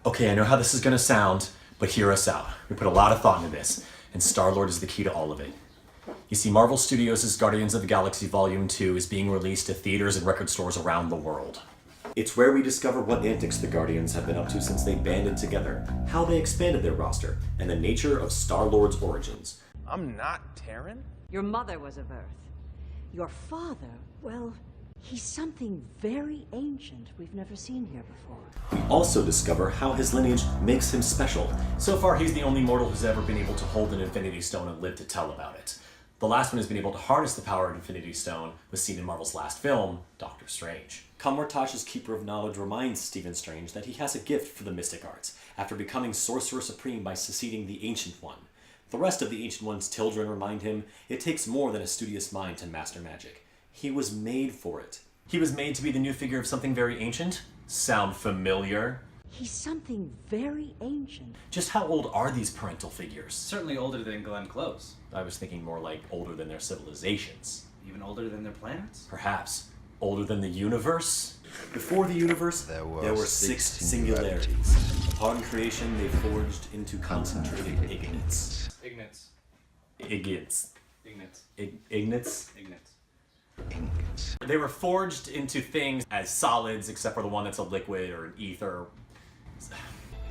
Okay, I know how this is gonna sound, but hear us out. We put a lot of thought into this, and Star-Lord is the key to all of it. You see, Marvel Studios' Guardians of the Galaxy Volume 2 is being released to theaters and record stores around the world. It's where we discover what antics the Guardians have been up to since they banded together, how they expanded their roster, and the nature of Star-Lord's origins. I'm not Terran? Your mother was of Earth. Your father, well, he's something very ancient we've never seen here before. We also discover how his lineage makes him special. So far, he's the only mortal who's ever been able to hold an Infinity Stone and live to tell about it. The last one has been able to harness the power of Infinity Stone, was seen in Marvel's last film, Doctor Strange. Kamar-Taj's Keeper of Knowledge reminds Stephen Strange that he has a gift for the mystic arts, after becoming Sorcerer Supreme by succeeding the Ancient One. The rest of the Ancient One's children remind him it takes more than a studious mind to master magic. He was made for it. He was made to be the new figure of something very ancient? Sound familiar? He's something very ancient. Just how old are these parental figures? Certainly older than Glenn Close. I was thinking more like older than their civilizations. Even older than their planets? Perhaps. Older than the universe? Before the universe, there were six singularities. Upon creation, they forged into concentrated ignites. Ignats. Ignites. Ignats. Ignites? Ignats. They were forged into things as solids, except for the one that's a liquid or an ether.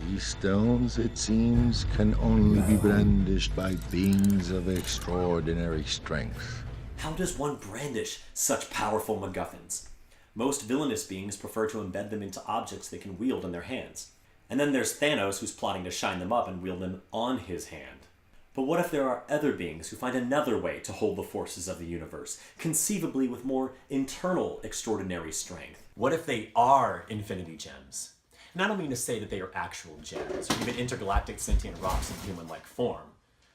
These stones, it seems, can only be brandished by beings of extraordinary strength. How does one brandish such powerful MacGuffins? Most villainous beings prefer to embed them into objects they can wield in their hands. And then there's Thanos, who's plotting to shine them up and wield them on his hand. But what if there are other beings who find another way to hold the forces of the universe, conceivably with more internal extraordinary strength? What if they are Infinity Gems? And I don't mean to say that they are actual gems, or even intergalactic sentient rocks in human-like form.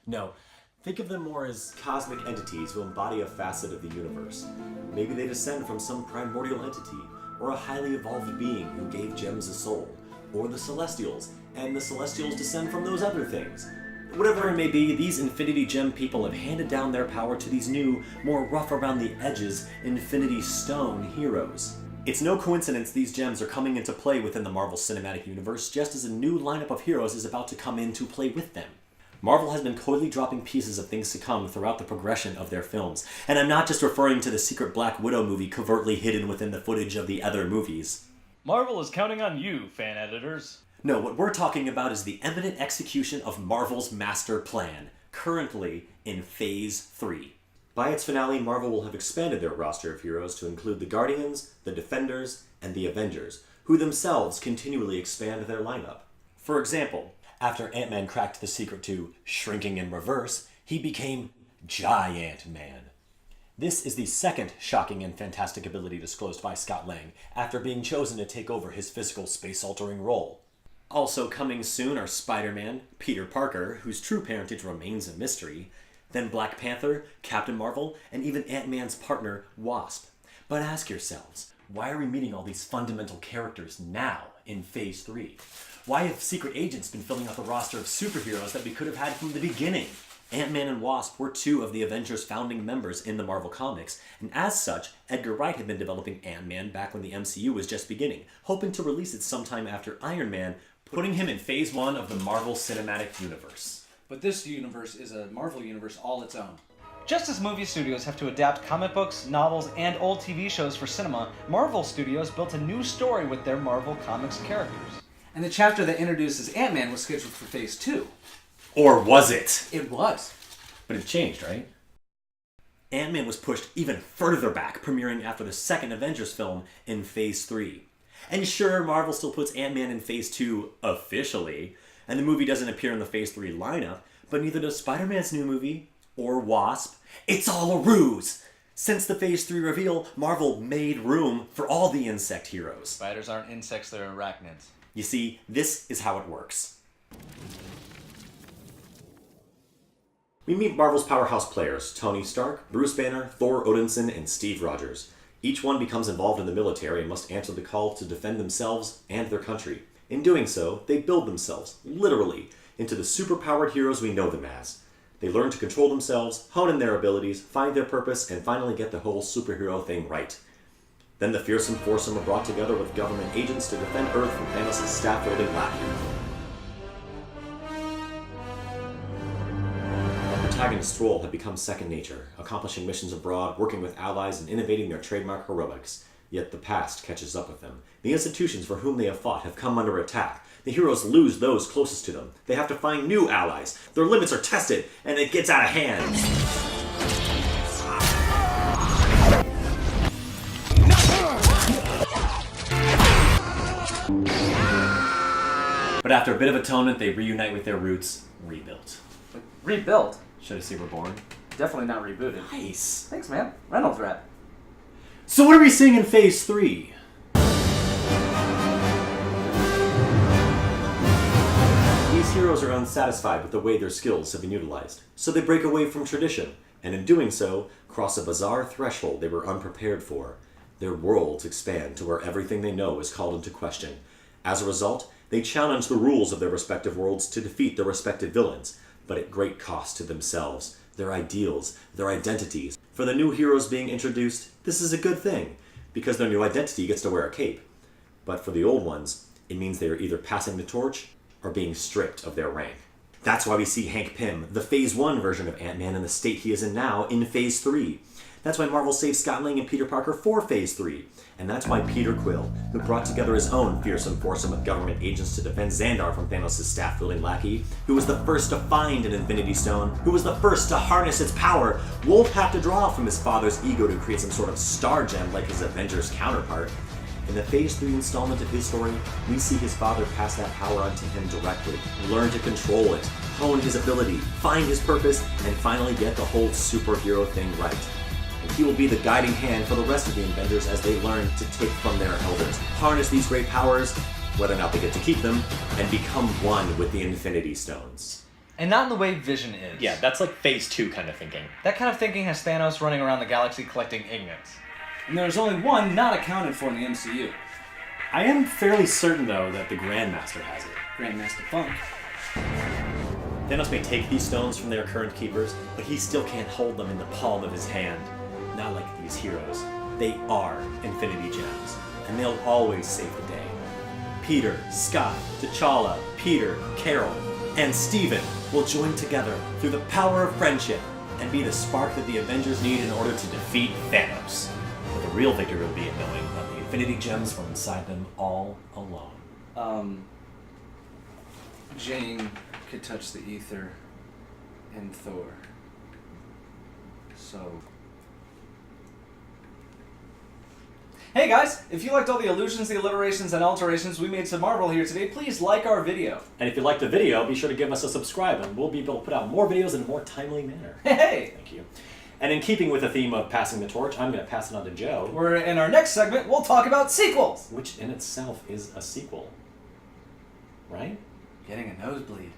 No, think of them more as cosmic entities who embody a facet of the universe. Maybe they descend from some primordial entity, or a highly evolved being who gave gems a soul, or the Celestials, and the Celestials descend from those other things. Whatever it may be, these Infinity Gem people have handed down their power to these new, more rough around the edges, Infinity Stone heroes. It's no coincidence these gems are coming into play within the Marvel Cinematic Universe, just as a new lineup of heroes is about to come in to play with them. Marvel has been coyly dropping pieces of things to come throughout the progression of their films, and I'm not just referring to the secret Black Widow movie covertly hidden within the footage of the other movies. Marvel is counting on you, fan editors. No, what we're talking about is the eminent execution of Marvel's master plan, currently in Phase 3. By its finale, Marvel will have expanded their roster of heroes to include the Guardians, the Defenders, and the Avengers, who themselves continually expand their lineup. For example, after Ant-Man cracked the secret to shrinking in reverse, he became Giant Man. This is the second shocking and fantastic ability disclosed by Scott Lang, after being chosen to take over his physical space-altering role. Also coming soon are Spider-Man, Peter Parker, whose true parentage remains a mystery, then Black Panther, Captain Marvel, and even Ant-Man's partner, Wasp. But ask yourselves, why are we meeting all these fundamental characters now in Phase 3? Why have secret agents been filling out the roster of superheroes that we could have had from the beginning? Ant-Man and Wasp were two of the Avengers' founding members in the Marvel Comics, and as such, Edgar Wright had been developing Ant-Man back when the MCU was just beginning, hoping to release it sometime after Iron Man, putting him in Phase 1 of the Marvel Cinematic Universe. But this universe is a Marvel universe all its own. Just as movie studios have to adapt comic books, novels, and old TV shows for cinema, Marvel Studios built a new story with their Marvel Comics characters. And the chapter that introduces Ant-Man was scheduled for Phase 2. Or was it? It was. But it changed, right? Ant-Man was pushed even further back, premiering after the second Avengers film in Phase 3. And sure, Marvel still puts Ant-Man in Phase 2 officially, and the movie doesn't appear in the Phase 3 lineup, but neither does Spider-Man's new movie, or Wasp. It's all a ruse! Since the Phase 3 reveal, Marvel made room for all the insect heroes. Spiders aren't insects, they're arachnids. You see, this is how it works. We meet Marvel's powerhouse players, Tony Stark, Bruce Banner, Thor Odinson, and Steve Rogers. Each one becomes involved in the military and must answer the call to defend themselves and their country. In doing so, they build themselves, literally, into the superpowered heroes we know them as. They learn to control themselves, hone in their abilities, find their purpose, and finally get the whole superhero thing right. Then the fearsome foursome are brought together with government agents to defend Earth from Thanos' staff-wielding lackey. Our protagonist's role had become second nature, accomplishing missions abroad, working with allies, and innovating their trademark heroics. Yet the past catches up with them. The institutions for whom they have fought have come under attack. The heroes lose those closest to them. They have to find new allies. Their limits are tested, and it gets out of hand. But after a bit of atonement, they reunite with their roots, rebuilt. Rebuilt? Should I say reborn? Definitely not rebooted. Nice. Thanks, man. Reynolds rap. So what are we seeing in Phase 3? These heroes are unsatisfied with the way their skills have been utilized, so they break away from tradition, and in doing so, cross a bizarre threshold they were unprepared for. Their worlds expand to where everything they know is called into question. As a result, they challenge the rules of their respective worlds to defeat their respective villains, but at great cost to themselves, their ideals, their identities. For the new heroes being introduced, this is a good thing, because their new identity gets to wear a cape. But for the old ones, it means they are either passing the torch or being stripped of their rank. That's why we see Hank Pym, the Phase 1 version of Ant-Man in the state he is in now, in Phase 3. That's why Marvel saved Scott Lang and Peter Parker for Phase 3. And that's why Peter Quill, who brought together his own fearsome foursome of government agents to defend Xandar from Thanos' staff-wielding lackey, who was the first to find an Infinity Stone, who was the first to harness its power, won't have to draw from his father's ego to create some sort of star gem like his Avengers counterpart. In the Phase 3 installment of his story, we see his father pass that power onto him directly, learn to control it, hone his ability, find his purpose, and finally get the whole superhero thing right. And he will be the guiding hand for the rest of the Avengers as they learn to take from their elders, harness these great powers, whether or not they get to keep them, and become one with the Infinity Stones. And not in the way Vision is. Yeah, that's like Phase 2 kind of thinking. That kind of thinking has Thanos running around the galaxy collecting ingots. And there's only one not accounted for in the MCU. I am fairly certain, though, that the Grandmaster has it. Grandmaster Funk. Thanos may take these stones from their current keepers, but he still can't hold them in the palm of his hand. Not like these heroes. They are Infinity Gems, and they'll always save the day. Peter, Scott, T'Challa, Peter, Carol, and Steven will join together through the power of friendship and be the spark that the Avengers need in order to defeat Thanos. But the real victory will be in knowing that the Infinity Gems were inside them all along. Jane could touch the ether in Thor. So... Hey guys, if you liked all the allusions, the alliterations, and alterations we made to Marvel here today, please like our video. And if you liked the video, be sure to give us a subscribe, and we'll be able to put out more videos in a more timely manner. Hey! Thank you. And in keeping with the theme of passing the torch, I'm going to pass it on to Joe. Where in our next segment, we'll talk about sequels! Which in itself is a sequel. Right? Getting a nosebleed.